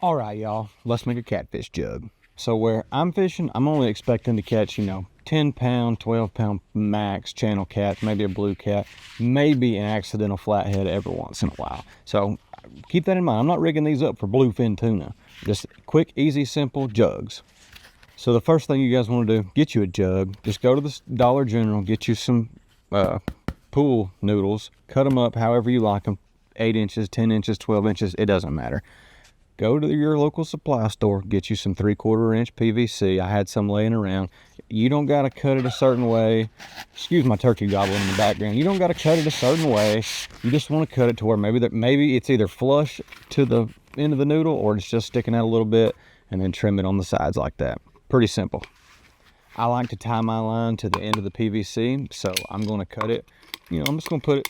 All right, y'all, let's make a catfish jug. So where I'm fishing, I'm only expecting to catch, 10 pound, 12 pound max channel cats, maybe a blue cat, maybe an accidental flathead every once in a while. So keep that in mind. I'm not rigging these up for bluefin tuna. Just quick, easy, simple jugs. So the first thing you guys want to do, get you a jug. Just go to the Dollar General, get you some pool noodles, cut them up however you like them, 8 inches, 10 inches, 12 inches, it doesn't matter. Go to your local supply store, get you some 3/4 inch PVC. I had some laying around. You don't got to cut it a certain way. Excuse my turkey gobbling in the background. You don't got to cut it a certain way. You just want to cut it to where maybe it's either flush to the end of the noodle or it's just sticking out a little bit, and then trim it on the sides like that. Pretty simple. I like to tie my line to the end of the PVC, so I'm going to cut it. I'm just going to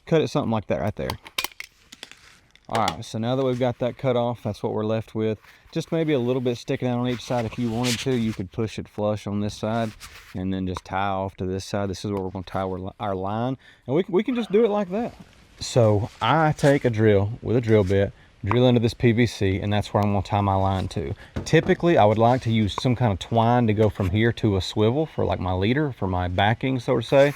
cut it something like that right there. All right, so now that we've got that cut off, that's what we're left with. Just maybe a little bit sticking out on each side. If you wanted to, you could push it flush on this side and then just tie off to this side. This is where we're going to tie our line, and we can just do it like that. So I take a drill with a drill bit, drill into this PVC, and that's where I'm going to tie my line to. Typically, I would like to use some kind of twine to go from here to a swivel for like my leader, for my backing, so to say.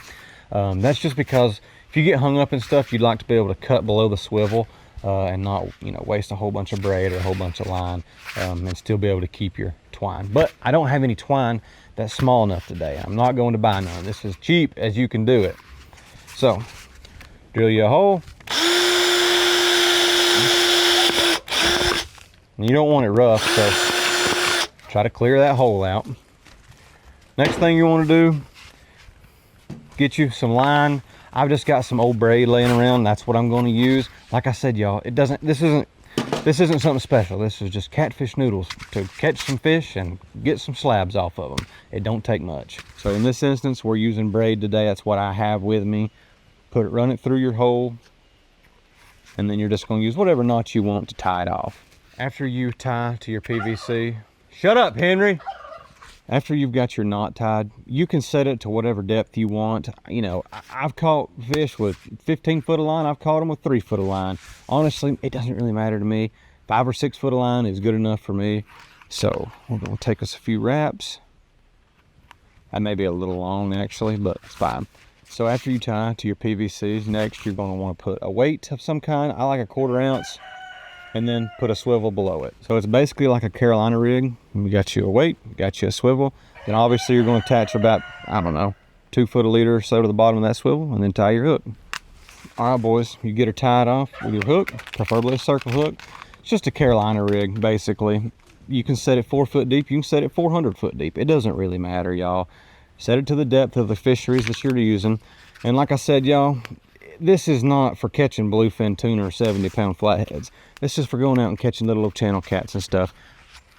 That's just because if you get hung up in stuff, you'd like to be able to cut below the swivel. And not waste a whole bunch of braid or a whole bunch of line, and still be able to keep your twine. But I don't have any twine that's small enough today. I'm not going to buy none. This is cheap as you can do it. So drill you a hole, and you don't want it rough, so try to clear that hole out. Next thing you want to do, get you some line. I've just got some old braid laying around. That's what I'm going to use. Like I said, y'all, this isn't something special. This is just catfish noodles to catch some fish and get some slabs off of them. It don't take much. So in this instance, we're using braid today. That's what I have with me. Run it through your hole, and then you're just going to use whatever knot you want to tie it off. After you tie to your PVC, shut up, Henry. After you've got your knot tied, you can set it to whatever depth you want. I've caught fish with 15 foot of line. I've caught them with 3 foot of line. Honestly, it doesn't really matter to me. 5 or 6 foot of line is good enough for me. So we're going to take us a few wraps. That may be a little long actually, but it's fine. So after you tie to your PVCs, next you're going to want to put a weight of some kind. I like a 1/4 ounce. And then put a swivel below it. So it's basically like a Carolina rig. We got you a weight, got you a swivel. Then obviously you're going to attach about, 2 foot a leader or so to the bottom of that swivel, and then tie your hook. All right, boys, you get her tied off with your hook, preferably a circle hook. It's just a Carolina rig, basically. You can set it 4 foot deep, you can set it 400 foot deep. It doesn't really matter, y'all. Set it to the depth of the fisheries that you're using. And like I said, y'all, this is not for catching bluefin tuna or 70-pound flatheads. This is for going out and catching little channel cats and stuff.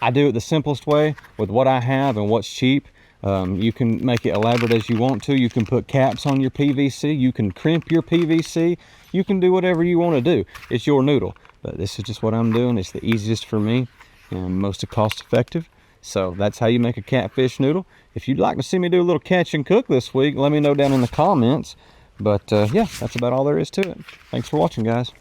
I do it the simplest way with what I have and what's cheap. You can make it elaborate as you want to. You can put caps on your PVC. You can crimp your PVC. You can do whatever you want to do. It's your noodle. But this is just what I'm doing. It's the easiest for me and most cost effective. So that's how you make a catfish noodle. If you'd like to see me do a little catch and cook this week, let me know down in the comments. But yeah, that's about all there is to it. Thanks for watching, guys.